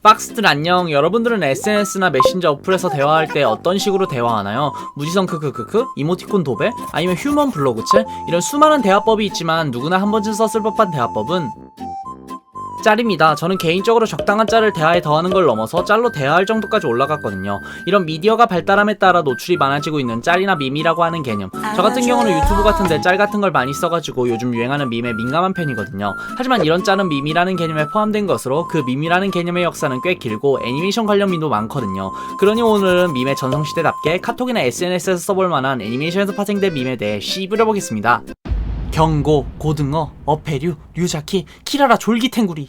박스들 안녕. 여러분들은 SNS나 메신저 어플에서 대화할 때 어떤 식으로 대화하나요? 무지성 크크크크? 이모티콘 도배? 아니면 휴먼 블로그체? 이런 수많은 대화법이 있지만 누구나 한 번쯤 썼을 법한 대화법은 짤입니다. 저는 개인적으로 적당한 짤을 대화에 더하는 걸 넘어서 짤로 대화할 정도까지 올라갔거든요. 이런 미디어가 발달함에 따라 노출이 많아지고 있는 짤이나 밈이라고 하는 개념. 저 같은 경우는 유튜브 같은데 짤 같은 걸 많이 써가지고 요즘 유행하는 밈에 민감한 편이거든요. 하지만 이런 짤은 밈이라는 개념에 포함된 것으로 그 밈이라는 개념의 역사는 꽤 길고 애니메이션 관련 밈도 많거든요. 그러니 오늘은 밈의 전성시대답게 카톡이나 SNS에서 써볼 만한 애니메이션에서 파생된 밈에 대해 씹으려보겠습니다. 경고, 고등어, 어패류, 류자키, 키라라 졸기탱구리.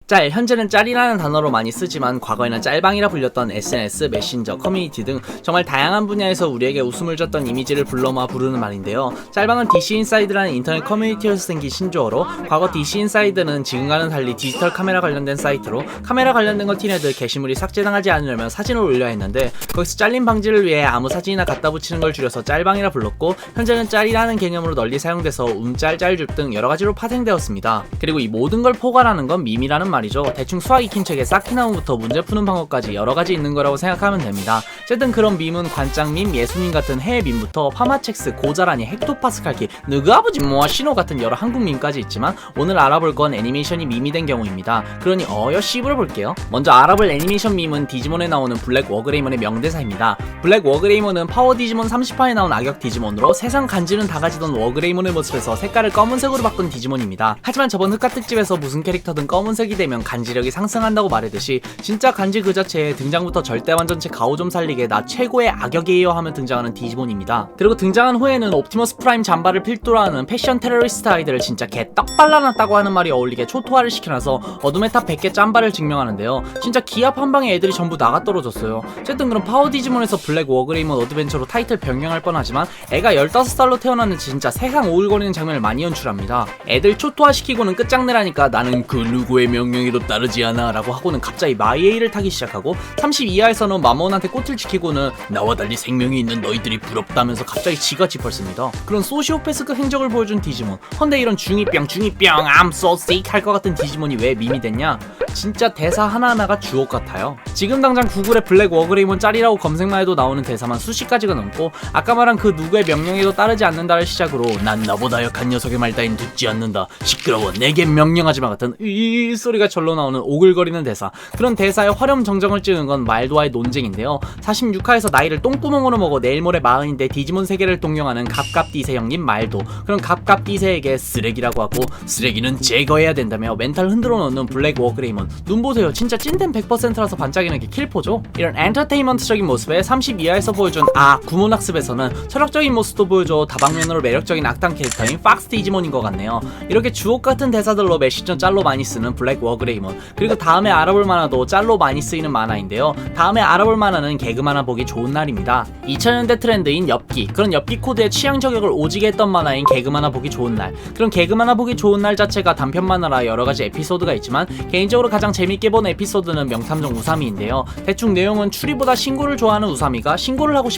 짤, 현재는 짤이라는 단어로 많이 쓰지만 과거에는 짤방이라 불렸던 SNS, 메신저, 커뮤니티 등 정말 다양한 분야에서 우리에게 웃음을 줬던 이미지를 불러모아 부르는 말인데요. 짤방은 DC인사이드라는 인터넷 커뮤니티에서 생긴 신조어로 과거 DC인사이드는 지금과는 달리 디지털 카메라 관련된 사이트로 카메라 관련된 거 티내들 게시물이 삭제당하지 않으려면 사진을 올려야 했는데 거기서 잘림 방지를 위해 아무 사진이나 갖다 붙이는 걸 줄여서 짤방이라 불렀고 현재는 짤이라는 개념으로 널리 사용돼서 움짤, 짤줍 등 여러가지로 파생되었습니다. 그리고 이 모든 걸 포괄하는 건 밈이라는 말이죠. 대충 수학 익힌 책에 쌓기 나무부터 문제 푸는 방법까지 여러가지 있는 거라고 생각하면 됩니다. 어쨌든 그런 밈은 관장밈, 예수님 같은 해외 밈부터 파마첵스, 고자라니, 헥토파스칼키, 느그 아버지 모아 신호 같은 여러 한국 밈까지 있지만 오늘 알아볼 건 애니메이션이 밈이 된 경우입니다. 그러니 어여 씹어볼게요. 먼저 알아볼 애니메이션 밈은 디지몬에 나오는 블랙 워그레이몬의 명대사입니다. 블랙 워그레이몬은 파워 디지몬 30화에 나온 악역 디지몬으로 세상 간지는 다 가지던 워그레이몬의 모습에서 색깔을 검은색으로 바꾼 디지몬입니다. 하지만 저번 흑화 특집에서 무슨 캐릭터든 검은색이 되면 간지력이 상승한다고 말했듯이 진짜 간지 그 자체에 등장부터 절대 완전체 가오 좀 살리게 나 최고의 악역이에요 하며 등장하는 디지몬입니다. 그리고 등장한 후에는 옵티머스 프라임 잠바를 필두로 하는 패션 테러리스트 아이들을 진짜 개 떡 발라놨다고 하는 말이 어울리게 초토화를 시켜놔서 어둠의 탑 100개 짬바를 증명하는데요. 진짜 기합 한 방에 애들이 전부 나가 떨어졌어요. 어쨌든 그럼 파워 디지몬에서 블랙 워그레이몬 어드벤처로 타이틀 변경할 뻔하지만 애가 15살로 태어나는 진짜 세상 오글거리는 장면을 많이 연출합니다. 애들 초토화 시키고는 끝장내라니까 나는 그 누구의 명령에도 따르지 않아 라고 하고는 갑자기 마이에이를 타기 시작하고 32화에서는 마몬한테 꽃을 지키고는 나와 달리 생명이 있는 너희들이 부럽다면서 갑자기 지가 짚었습니다. 그런 소시오패스급 행적을 보여준 디지몬. 헌데 이런 중이병 I'm so sick 할 것 같은 디지몬이 왜 밈이 됐냐? 진짜 대사 하나하나가 주옥 같아요. 지금 당장 구글에 블랙 워그레이몬 짤이라고 검색만 해도 나오는 대사만 수십 가지가 넘고 아까 말한 그 누구의 명령에도 따르지 않는다를 시작으로 난 나보다 약한 녀석의 말 따윈 듣지 않는다. 시끄러워 내게 명령하지마 같은 이 소리가 절로 나오는 오글거리는 대사. 그런 대사에 화렴정정을 찍은 건 말도와의 논쟁인데요. 46화에서 나이를 똥구멍으로 먹어 내일 모레 40인데 디지몬 세계를 동경하는 갑갑디세 형님 말도. 그런 갑갑디세에게 쓰레기라고 하고 쓰레기는 제거해야 된다며 멘탈 흔들어 놓는 블랙 워그레이몬. 눈 보세요. 진짜 찐텐 100%라서 반짝이는 게 킬포죠. 이런 엔터테인먼트적인 모습에 32화에서 보여준 구몬학습에서는 철학적인 모습도 보여줘 다방면으로 매력적인 악당 캐릭터인 박스 디지몬인 것 같네요. 이렇게 주옥같은 대사들로 메시전 짤로 많이 쓰는 블랙 워그레이몬. 그리고 다음에 알아볼 만화도 짤로 많이 쓰이는 만화인데요. 다음에 알아볼 만화는 개그 만화 보기 좋은 날입니다. 2000년대 트렌드인 엽기. 그런 엽기 코드의 취향 저격을 오지게 했던 만화인 개그 만화 보기 좋은 날. 그런 개그 만화 보기 좋은 날 자체가 단편 만화라 여러가지 에피소드가 있지만 개인적으로 가장 재밌게 본 에피소드는 명탐정 우사미인데요. 대충 내용은 추리보다 신고를 좋아하는 우사미가 신고를 하고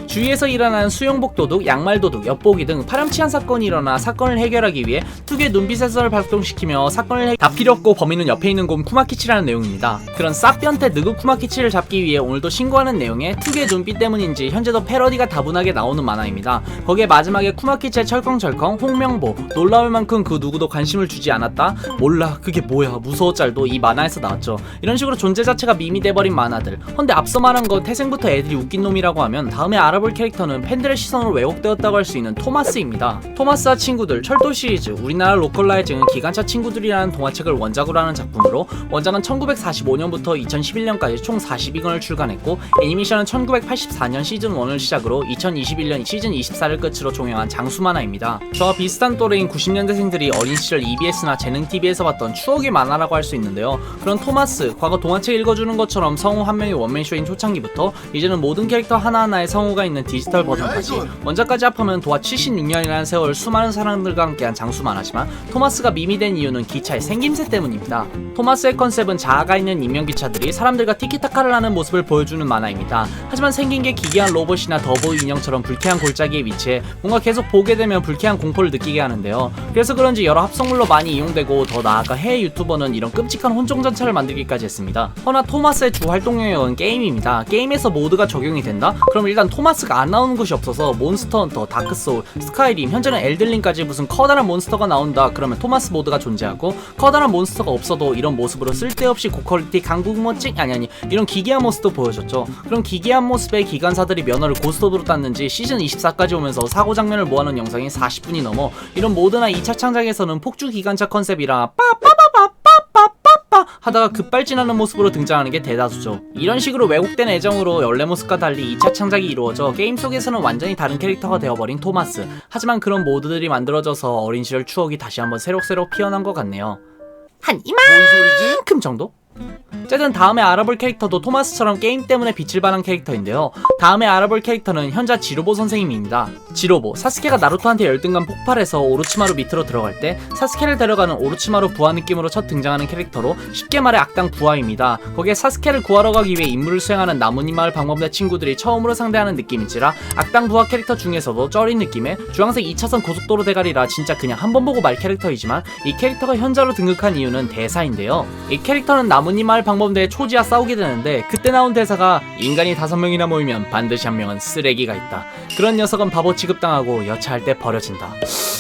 주위에서 일어나는 수영복 도둑, 양말 도둑, 엿보기 등 파렴치한 사건이 일어나 사건을 해결하기 위해 특유의 눈빛 센서를 발동시키며 사건을 다 필요 없고 범인은 옆에 있는 곰 쿠마키치라는 내용입니다. 그런 쌉변태 느그 쿠마키치를 잡기 위해 오늘도 신고하는 내용에 특유의 눈빛 때문인지 현재도 패러디가 다분하게 나오는 만화입니다. 거기에 마지막에 쿠마키치의 철컹철컹, 홍명보, 놀라울 만큼 그 누구도 관심을 주지 않았다? 몰라 그게 뭐야 무서워 짤도 이 만화에서 나왔죠. 이런 식으로 존재 자체가 밈이 돼버린 만화들. 헌데 앞서 말한 건 태생부터 애들이 웃긴 놈이라고 하면 다음에 알아볼 캐릭터는 팬들의 시선으로 왜곡되었다고 할 수 있는 토마스입니다. 토마스와 친구들, 철도 시리즈, 우리나라 로컬라이징은 기관차 친구들이라는 동화책을 원작으로 하는 작품으로 원작은 1945년부터 2011년까지 총 42권을 출간했고 애니메이션은 1984년 시즌1을 시작으로 2021년 시즌 24를 끝으로 종영한 장수 만화입니다. 저와 비슷한 또래인 90년대생들이 어린 시절 EBS나 재능TV에서 봤던 추억의 만화라고 할 수 있는데요. 그런 토마스, 과거 동화책 읽어주는 것처럼 성우 한 명이 원맨쇼인 초창기부터 이제는 모든 캐릭터 하나하나에 성우가 있는 디지털 버전까지 원작까지 합하면 도하 76년이라는 세월 수많은 사람들과 함께한 장수 만화지만 토마스가 밈이 된 이유는 기차의 생김새 때문입니다. 만화입니다. 토마스의 컨셉은 자아가 있는 인명기차들이 사람들과 티키타카를 하는 모습을 보여주는 만화입니다. 하지만 생긴 게 기괴한 로봇이나 더보이 인형처럼 불쾌한 골짜기에 위치해 뭔가 계속 보게 되면 불쾌한 공포를 느끼게 하는데요. 그래서 그런지 여러 합성물로 많이 이용되고 더 나아가 해외 유튜버는 이런 끔찍한 혼종전차를 만들기까지 했습니다. 허나 토마스의 주 활동 영역은 게임입니다. 게임에서 모드가 적용이 된다? 그럼 일단 토마스가 안 나오는 곳이 없어서 몬스터 헌터, 다크소울, 스카이림, 현재는 엘든링까지 무슨 커다란 몬스터가 나온다 그러면 토마스 모드가 존재하고, 커다란 몬스터가 없어도 이런 모습으로 쓸데없이 고퀄리티 강국모찡 아니 이런 기괴한 모습도 보여줬죠. 그럼 기괴한 모습에 기관사들이 면허를 고스톱으로 땄는지 시즌 24까지 오면서 사고 장면을 모아놓은 영상이 40분이 넘어 이런 모드나 2차 창작에서는 폭주 기관차 컨셉이라 하다가 급발진하는 모습으로 등장하는 게 대다수죠. 이런 식으로 왜곡된 애정으로 원래 모습과 달리 2차 창작이 이루어져 게임 속에서는 완전히 다른 캐릭터가 되어버린 토마스. 하지만 그런 모드들이 만들어져서 어린 시절 추억이 다시 한번 새록새록 피어난 것 같네요. 한 이만큼 정도? 어쨌든 다음에 알아볼 캐릭터도 토마스처럼 게임 때문에 빛을 발한 캐릭터인데요. 다음에 알아볼 캐릭터는 현자 지로보 선생님입니다. 지로보, 사스케가 나루토한테 열등감 폭발해서 오로치마루 밑으로 들어갈 때 사스케를 데려가는 오로치마루 부하 느낌으로 첫 등장하는 캐릭터로 쉽게 말해 악당 부하입니다. 거기에 사스케를 구하러 가기 위해 임무를 수행하는 나뭇잎마을 방범대 친구들이 처음으로 상대하는 느낌인지라 악당 부하 캐릭터 중에서도 쩌린 느낌의 주황색 2차선 고속도로 대가리라 진짜 그냥 한 번 보고 말 캐릭터이지만, 이 캐릭터가 현자로 등극한 이유는 대사인데요. 이 캐릭터는 나뭇잎마을 방범대의 초지와 싸우게 되는데 그때 나온 대사가 인간이 5명이나 모이면 반드시 한 명은 쓰레기가 있다. 그런 녀석은 바보 취급당하고 여차할 때 버려진다.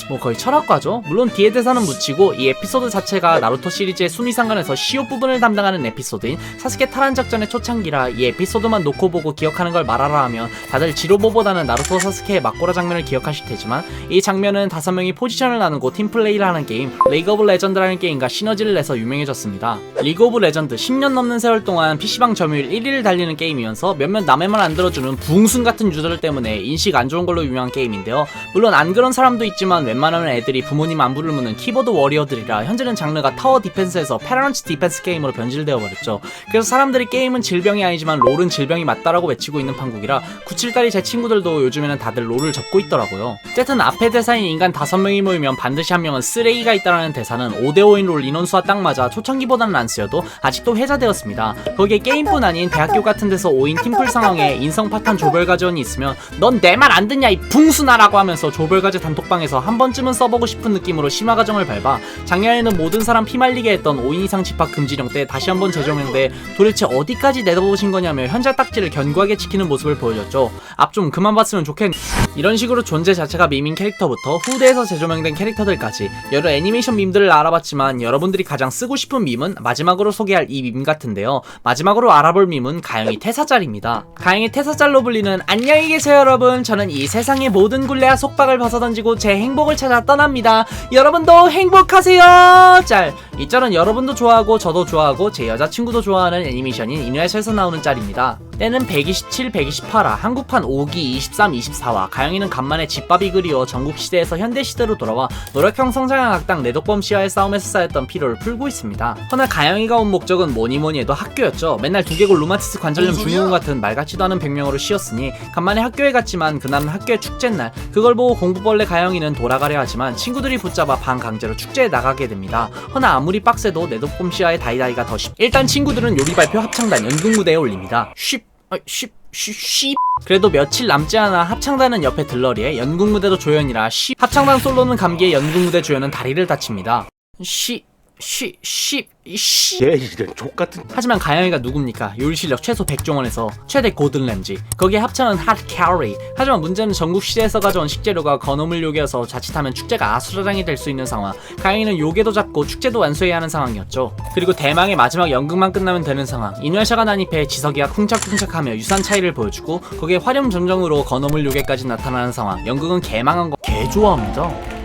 뭐 거의 철학과죠. 물론 뒤에 대사는 묻히고 이 에피소드 자체가 나루토 시리즈의 수미상관에서 시옷 부분을 담당하는 에피소드인 사스케 탈환 작전의 초창기라 이 에피소드만 놓고 보고 기억하는 걸 말하라 하면 다들 지로보보다는 나루토 사스케의 막고라 장면을 기억하실 테지만, 이 장면은 5명이 포지션을 나누고 팀플레이를 하는 게임 리그 오브 레전드라는 게임과 시너지를 내서 유명해졌습니다. 리그 오브 레전드 10년 넘는 세월 동안 PC방 점유율 1위를 달리는 게임이면서 몇몇 남의 말 안 들어주는 붕순 같은 유저들 때문에 인식 안 좋은 걸로 유명한 게임인데요. 물론 안 그런 사람도 있지만 웬만하면 애들이 부모님 안부를 묻는 키보드 워리어들이라 현재는 장르가 타워 디펜스에서 패러런치 디펜스 게임으로 변질되어 버렸죠. 그래서 사람들이 게임은 질병이 아니지만 롤은 질병이 맞다라고 외치고 있는 판국이라 97달이 제 친구들도 요즘에는 다들 롤을 접고 있더라고요. 어쨌든 앞에 대사인 인간 5명이 모이면 반드시 한 명은 쓰레기가 있다라는 대사는 5대5인 롤 인원수와 딱 맞아 초창기보다는 안 쓰여도 아직도 회자되었습니다. 거기에 게임뿐 아닌 대학교 같은 데서 5인 팀플 상황에 인성 파탄 조별과제원이 있으면 넌 내 말 안 듣냐 이 붕순아라고 하면서 조별과제 단톡방에서 한 번쯤은 써보고 싶은 느낌으로 심화과정을 밟아 작년에는 모든 사람 피말리게 했던 5인 이상 집합 금지령 때 다시 한번 재조명돼 도대체 어디까지 내다보신 거냐며 현자 딱지를 견고하게 지키는 모습을 보여줬죠. 앞 좀 그만 봤으면 좋겠. 이런 식으로 존재 자체가 밈인 캐릭터부터 후대에서 재조명된 캐릭터들까지 여러 애니메이션 밈들을 알아봤지만, 여러분들이 가장 쓰고 싶은 밈은 마지막으로 소개할 이 밈 같은데요. 마지막으로 알아볼 밈은 가영이 태사짤입니다. 가영이 태사짤로 불리는 안녕히 계세요 여러분, 저는 이 세상의 모든 굴레와 속박을 벗어던지고 제 행복을 찾아 떠납니다. 여러분도 행복하세요 짤. 이 짤은 여러분도 좋아하고 저도 좋아하고 제 여자친구도 좋아하는 애니메이션인 이누야샤에서 나오는 짤입니다. 때는 127, 128화 한국판 5기 23, 24화 가영이는 간만에 집밥이 그리워 전국시대에서 현대시대로 돌아와 노력형 성장한 악당 내독범씨와의 싸움에서 쌓였던 피로를 풀고 있습니다. 허나 가영이가 온 목적은 뭐니뭐니 해도 학교였죠. 맨날 두개골 루마티스 관절염 중후군 같은 말같지도 않은 병명으로 쉬었으니 간만에 학교에 갔지만 그날은 학교의 축제날. 그걸 보고 공부벌레 가영이는 돌아가려 하지만 친구들이 붙잡아 반강제로 축제에 나가게 됩니다. 허나 아무리 빡세도 내독범씨와의 다이다이가 더 쉽. 일단 친구들은 요리발표 합창단 연극무대에 올립니다. 쉽. 그래도 며칠 남지 않아 합창단은 옆에 들러리에 연극무대도 조연이라 합창단 솔로는 감기에 연극무대 조연은 다리를 다칩니다. 이런 족같은. 하지만 가영이가 누굽니까? 요리 실력 최소 100종원에서 최대 고든 램지, 거기에 합창은 핫 캐리. 하지만 문제는 전국시대에서 가져온 식재료가 건어물 요기여서 자칫하면 축제가 아수라장이 될 수 있는 상황. 가영이는 요괴도 잡고 축제도 완수해야 하는 상황이었죠. 그리고 대망의 마지막 연극만 끝나면 되는 상황. 이누야샤가 난입해 지석이가 쿵짝쿵짝하며 유산 차이를 보여주고 거기에 화렴점정으로 건어물 요괴까지 나타나는 상황. 연극은 개망한 거 개좋아합니다.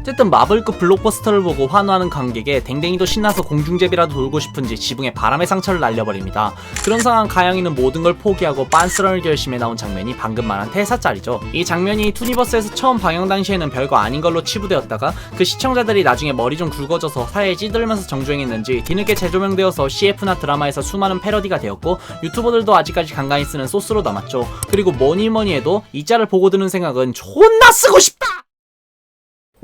어쨌든 마블급 블록버스터를 보고 환호하는 관객에 댕댕이도 신나서 공중제비라도 돌고 싶은지 지붕에 바람의 상처를 날려버립니다. 그런 상황 가영이는 모든 걸 포기하고 빤스런을 결심해 나온 장면이 방금 말한 태사짤이죠. 이 장면이 투니버스에서 처음 방영 당시에는 별거 아닌 걸로 치부되었다가 그 시청자들이 나중에 머리 좀 굵어져서 사회에 찌들면서 정주행했는지 뒤늦게 재조명되어서 CF나 드라마에서 수많은 패러디가 되었고 유튜버들도 아직까지 간간히 쓰는 소스로 남았죠. 그리고 뭐니뭐니 해도 이 짤을 보고 드는 생각은 존나 쓰고 싶다!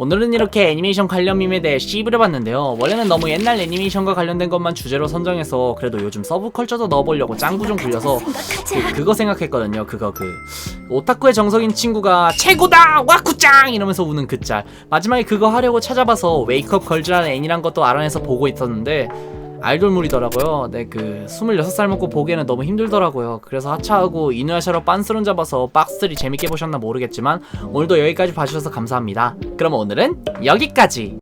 오늘은 이렇게 애니메이션 관련 밈에 대해 씹을 해봤는데요. 원래는 너무 옛날 애니메이션과 관련된 것만 주제로 선정해서 그래도 요즘 서브컬처도 넣어보려고 짱구 좀 굴려서 그거 생각했거든요. 그거 오타쿠의 정석인 친구가 최고다! 와쿠짱! 이러면서 우는 그 짤. 마지막에 그거 하려고 찾아봐서 웨이크업 걸즈라는 애니란 것도 알아내서 보고 있었는데 아이돌물이더라고요. 네, 26살 먹고 보기에는 너무 힘들더라고요. 그래서 하차하고 이누야샤로 빤스런 잡아서 박스3 재밌게 보셨나 모르겠지만 오늘도 여기까지 봐주셔서 감사합니다. 그럼 오늘은 여기까지!